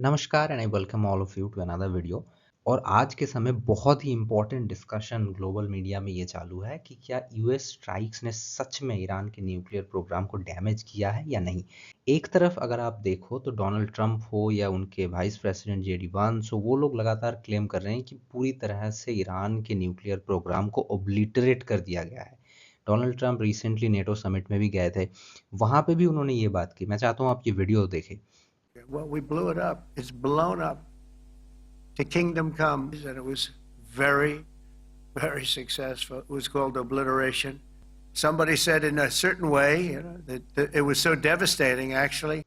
नमस्कार and I welcome all of you to another video. और आज के समय बहुत ही इम्पोर्टेंट डिस्कशन ग्लोबल मीडिया में ये चालू है कि क्या यूएस स्ट्राइक्स ने सच में ईरान के न्यूक्लियर प्रोग्राम को डैमेज किया है या नहीं। एक तरफ अगर आप देखो तो डोनाल्ड ट्रंप हो या उनके वाइस प्रेसिडेंट जेडी वांस हो, वो लोग लगातार क्लेम कर रहे हैं कि पूरी तरह से ईरान के न्यूक्लियर प्रोग्राम को ओब्लिटरेट कर दिया गया है। Donald Trump recently NATO summit में भी गए थे, वहां पे भी उन्होंने ये बात की। मैं चाहता हूँ आप ये वीडियो देखें। Well, we blew it up. It's blown up to kingdom come. And it was very, very successful. It was called obliteration. Somebody said in a certain way, that it was so devastating, actually.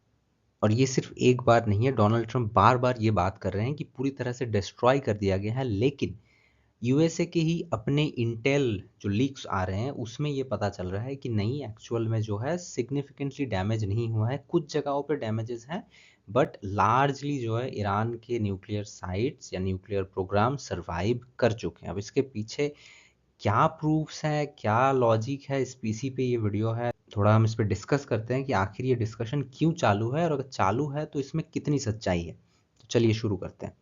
और ये सिर्फ एक बार नहीं है, Donald Trump बार बार ये बात कर रहे हैं कि पूरी तरह से डिस्ट्रॉय कर दिया गया है। लेकिन यूएसए के ही अपने इंटेल जो लीक्स आ रहे हैं उसमें ये पता चल रहा है कि नहीं, एक्चुअल में जो है सिग्निफिकेंटली डैमेज नहीं हुआ है। कुछ जगहों पे डैमेजेस हैं, बट लार्जली जो है ईरान के न्यूक्लियर साइट्स या न्यूक्लियर प्रोग्राम सरवाइव कर चुके हैं। अब इसके पीछे क्या प्रूफ्स हैं, क्या लॉजिक है, इस पीसी पे ये वीडियो है। थोड़ा हम इस पे डिस्कस करते हैं कि आखिर ये डिस्कशन क्यों चालू है, और अगर चालू है तो इसमें कितनी सच्चाई है। तो चलिए शुरू करते हैं।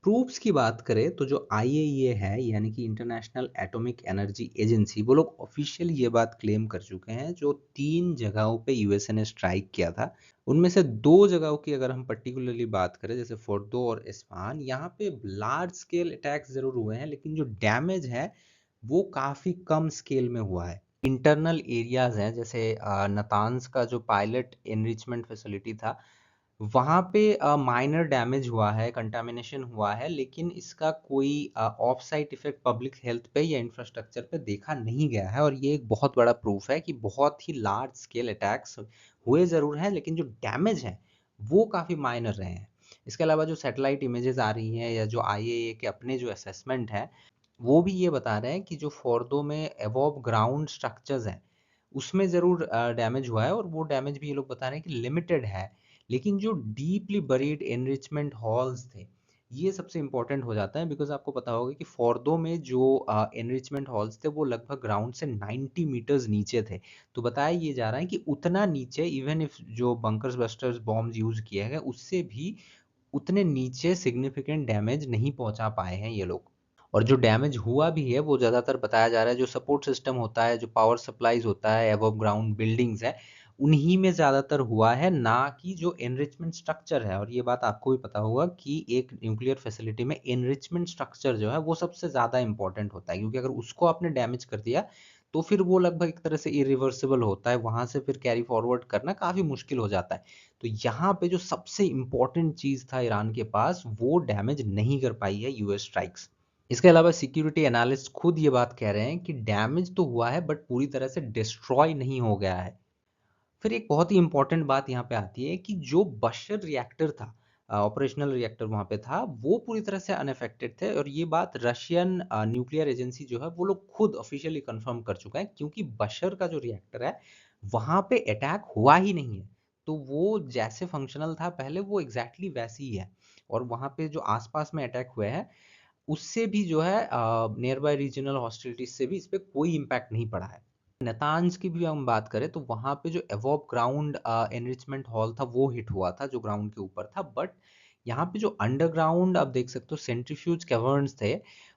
प्रूफ्स की बात करें तो जो आईएईए है, यानी कि इंटरनेशनल एटॉमिक एनर्जी एजेंसी, वो लोग ऑफिशियल ये बात क्लेम कर चुके हैं जो 3 जगहों पे यूएसए ने स्ट्राइक किया था, उनमें से 2 जगहों की अगर हम पर्टिकुलरली बात करें, जैसे फोर्दो और इस्फहान, यहाँ पे लार्ज स्केल अटैक्स जरूर हुए हैं, लेकिन जो डैमेज है वो काफी कम स्केल में हुआ है। इंटरनल एरियाज हैं, जैसे नतान्स का जो पायलट एनरिचमेंट फैसिलिटी था, वहाँ पे माइनर डैमेज हुआ है, कंटामिनेशन हुआ है, लेकिन इसका कोई of site effect public health पे या इंफ्रास्ट्रक्चर पे देखा नहीं गया है। और ये एक बहुत बड़ा प्रूफ है कि बहुत ही लार्ज स्केल अटैक्स हुए जरूर हैं, लेकिन जो डैमेज है वो काफी माइनर रहे हैं। इसके अलावा जो सैटेलाइट इमेजेस आ रही हैं या जो आईएए के अपने जो असेसमेंट है, वो भी ये बता रहे हैं कि जो फोर्दो में अबव ग्राउंड स्ट्रक्चर्स हैं उसमें ज़रूर डैमेज हुआ है, और वो डैमेज भी ये लोग बता रहे हैं कि लिमिटेड है। लेकिन जो डीपली बरीड एनरिचमेंट हॉल्स थे, ये सबसे इम्पोर्टेंट हो जाता है, बिकॉज आपको पता होगा कि फोर्दो में जो एनरिचमेंट हॉल्स थे वो लगभग ग्राउंड से 90 मीटर्स नीचे थे। तो बताया ये जा रहा है कि उतना नीचे, इवन इफ जो बंकर्स बस्टर्स बॉम्ब्स यूज किए गए उससे भी उतने नीचे सिग्निफिकेंट डैमेज नहीं पहुंचा पाए हैं ये लोग। और जो डैमेज हुआ भी है वो ज़्यादातर बताया जा रहा है जो सपोर्ट सिस्टम होता है, जो पावर सप्लाईज होता है, अबव ग्राउंड बिल्डिंग्स है, उन्हीं में ज़्यादातर हुआ है, ना कि जो एनरिचमेंट स्ट्रक्चर है। और ये बात आपको भी पता होगा कि एक न्यूक्लियर फैसिलिटी में एनरिचमेंट स्ट्रक्चर जो है वो सबसे ज़्यादा इंपॉर्टेंट होता है, क्योंकि अगर उसको आपने डैमेज कर दिया तो फिर वो लगभग एक तरह से इरिवर्सिबल होता है, वहां से फिर कैरी फॉरवर्ड करना काफ़ी मुश्किल हो जाता है। तो यहाँ पे जो सबसे इंपॉर्टेंट चीज़ था ईरान के पास, वो डैमेज नहीं कर पाई है यूएस स्ट्राइक्स। इसके अलावा सिक्योरिटी एनालिस्ट खुद ये बात कह रहे हैं कि डैमेज तो हुआ है, बट पूरी तरह से डिस्ट्रॉय नहीं हो गया है। फिर एक बहुत ही इंपॉर्टेंट बात यहाँ पे आती है कि जो बशर रिएक्टर था, ऑपरेशनल रिएक्टर वहाँ पे था, वो पूरी तरह से अनअफेक्टेड थे। और ये बात रशियन न्यूक्लियर एजेंसी जो है वो लोग खुद ऑफिशियली कंफर्म कर चुका है, क्योंकि बशर का जो रिएक्टर है वहाँ पे अटैक हुआ ही नहीं है। तो वो जैसे फंक्शनल था पहले, वो एग्जैक्टली वैसी ही है। और वहाँ पे जो आसपास में अटैक हुए हैं उससे भी जो है नियर बाय रीजनल हॉस्टिलिटीज से भी इस पे कोई इम्पैक्ट नहीं पड़ा है। नेतान्स की भी हम बात करें तो वहां पे जो अबव ग्राउंड एनरिचमेंट हॉल था वो हिट हुआ था, जो ग्राउंड के ऊपर था। बट यहाँ पे जो अंडरग्राउंड आप देख सकते हो सेंट्रीफ्यूज कैवर्न्स थे,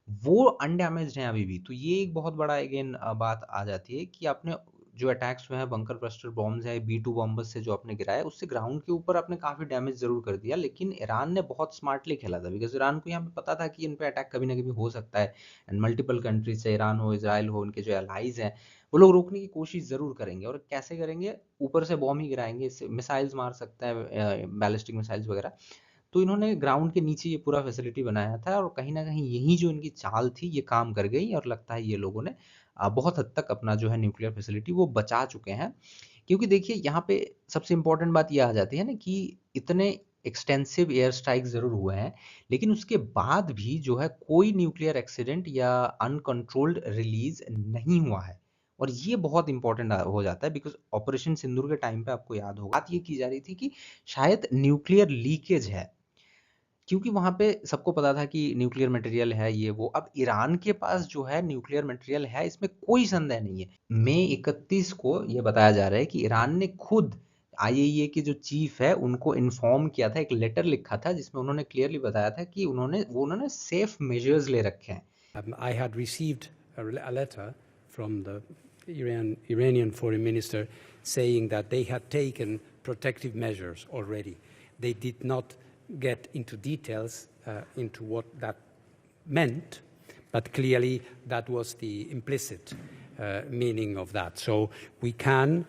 वो अनडैमेज्ड हैं अभी भी। तो ये एक बहुत बड़ा अगेन बात आ जाती है कि आपने जो अटैक्स हुए हैं, बंकर बस्टर बॉम्ब्स है, बी 2 बॉम्बर्स से जो आपने गिराया, उससे ग्राउंड के ऊपर आपने काफी डैमेज जरूर कर दिया। लेकिन ईरान ने बहुत स्मार्टली खेला था, बिकॉज ईरान को यहाँ पे पता था कि इन पे अटैक कभी ना कभी हो सकता है। एंड मल्टीपल कंट्रीज से, ईरान हो, इसराइल हो, उनके जो एलाइज हैं, वो लोग रोकने की कोशिश जरूर करेंगे। और कैसे करेंगे? ऊपर से बॉम्ब ही गिराएंगे, इससे मिसाइल्स मार सकता है, बैलिस्टिक मिसाइल्स वगैरह। तो इन्होंने ग्राउंड के नीचे ये पूरा फैसिलिटी बनाया था, और कहीं ना कहीं यही जो इनकी चाल थी ये काम कर गई। और लगता है ये लोगों ने बहुत हद तक अपना जो है न्यूक्लियर फैसिलिटी वो बचा चुके हैं। क्योंकि देखिए यहाँ पे सबसे इंपॉर्टेंट बात ये आ जाती है ना कि इतने एक्सटेंसिव एयर स्ट्राइक जरूर हुए हैं, लेकिन उसके बाद भी जो है कोई न्यूक्लियर एक्सीडेंट या अनकंट्रोल्ड रिलीज नहीं हुआ है। और ये बहुत इंपॉर्टेंट हो जाता है, बिकॉज ऑपरेशन सिंदूर के टाइम पे आपको याद होगा बात ये की जा रही थी कि शायद न्यूक्लियर लीकेज है, क्योंकि वहां पे सबको पता था कि न्यूक्लियर मटेरियल है ये वो। अब ईरान के पास जो है न्यूक्लियर मटेरियल है, इसमें कोई संदेह नहीं है। मई 31 को ये बताया जा रहा है कि ईरान ने खुद आईएईए के जो चीफ है उनको इन्फॉर्म किया था, एक लेटर लिखा था जिसमें उन्होंने क्लियरली बताया था कि उन्होंने सेफ मेजर्स ले रखे हैं। I had received a letter from the Iranian foreign minister saying that they had taken protective measures already. They did not get into details into what that meant, but clearly that was the implicit meaning of that. So we can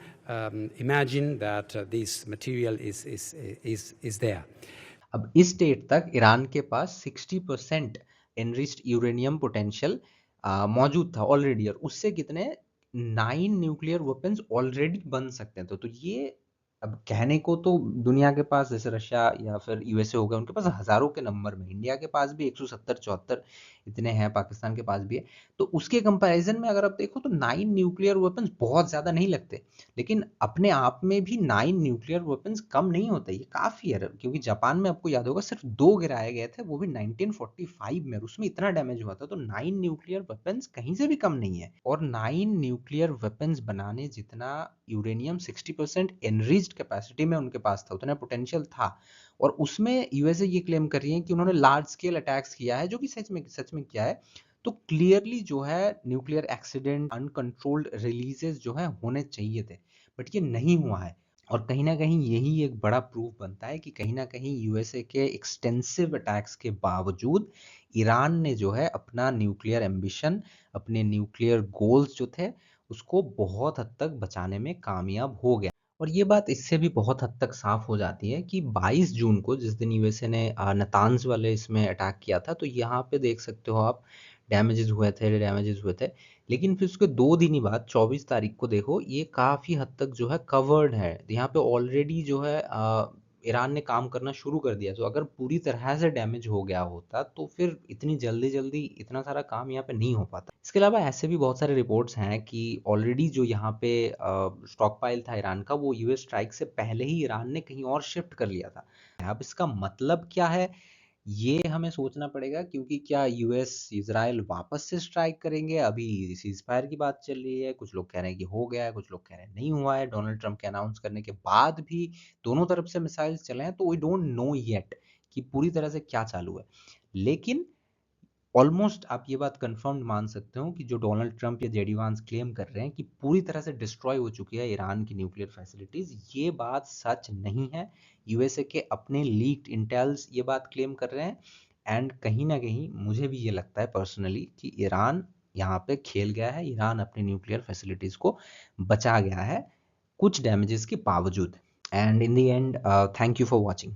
imagine that this material is there. अब इस date तक Iran के पास 60% enriched uranium potential मौजूद था already, और उससे कितने 9 nuclear weapons already बन सकते हैं। तो ये अब कहने को तो दुनिया के पास जैसे रशिया या फिर यूएसए हो गया, उनके पास हजारों के नंबर में, इंडिया के पास भी 170-74 इतने हैं, पाकिस्तान के पास भी है। तो उसके कंपैरिजन में अगर आप देखो तो 9 न्यूक्लियर वेपन्स बहुत ज्यादा नहीं लगते, लेकिन अपने आप में भी 9 न्यूक्लियर वेपन्स कम नहीं होते, ये काफी है। क्योंकि जापान में आपको याद होगा सिर्फ 2 गिराए गए थे, वो भी 1945 में, उसमें इतना डैमेज हुआ था। तो 9 न्यूक्लियर वेपन्स कहीं से भी कम नहीं है, और 9 न्यूक्लियर वेपन्स बनाने जितना यूरेनियम 60% एनरिच्ड कैपेसिटी में उनके पास था, उतना पोटेंशियल था। और उसमें यूएसए ये क्लेम कर रही है कि उन्होंने लार्ज स्केल अटैक्स किया है, जो कि सच में किया है। तो क्लियरली जो है न्यूक्लियर एक्सीडेंट, अनकंट्रोल्ड रिलीजेस जो है होने चाहिए थे, बट ये नहीं हुआ है। और कहीं ना कहीं यही एक बड़ा प्रूफ बनता है कि कहीं ना कहीं यूएसए के एक्सटेंसिव अटैक्स के बावजूद ईरान ने जो है अपना न्यूक्लियर एम्बिशन, अपने न्यूक्लियर गोल्स जो थे, उसको बहुत हद तक बचाने में कामयाब हो गया। और ये बात इससे भी बहुत हद तक साफ हो जाती है कि 22 जून को, जिस दिन यूएसए ने नतान्ज वाले इसमें अटैक किया था, तो यहाँ पे देख सकते हो आप डैमेजेस हुए थे। लेकिन फिर उसके 2 दिन ही बाद 24 तारीख को देखो, ये काफ़ी हद तक जो है कवर्ड है। यहाँ पे ऑलरेडी जो है ईरान ने काम करना शुरू कर दिया। तो अगर पूरी तरह से डैमेज हो गया होता तो फिर इतनी जल्दी इतना सारा काम यहाँ पे नहीं हो पाता। इसके अलावा ऐसे भी बहुत सारे रिपोर्ट्स हैं कि ऑलरेडी जो यहाँ पे स्टॉक पाइल था ईरान का, वो यूएस स्ट्राइक से पहले ही ईरान ने कहीं और शिफ्ट कर लिया था। अब इसका मतलब क्या है, ये हमें सोचना पड़ेगा, क्योंकि क्या यूएस इजराइल वापस से स्ट्राइक करेंगे? अभी सीज फायर की बात चल रही है, कुछ लोग कह रहे हैं कि हो गया है, कुछ लोग कह रहे हैं नहीं हुआ है। डोनाल्ड ट्रंप के अनाउंस करने के बाद भी दोनों तरफ से मिसाइल्स चले हैं, तो वी डोंट नो येट कि पूरी तरह से क्या चालू है। लेकिन ऑलमोस्ट आप ये बात कंफर्म मान सकते हो कि जो डोनाल्ड ट्रंप या जेडी वांस क्लेम कर रहे हैं कि पूरी तरह से डिस्ट्रॉय हो चुकी है ईरान की न्यूक्लियर फैसिलिटीज, ये बात सच नहीं है। यूएसए के अपने लीक्ड इंटेल्स ये बात क्लेम कर रहे हैं। एंड कहीं ना कहीं मुझे भी ये लगता है पर्सनली कि ईरान यहाँ पे खेल गया है, ईरान अपनी न्यूक्लियर फैसिलिटीज को बचा गया है कुछ डैमेजेस के बावजूद। And in the end, thank you for watching.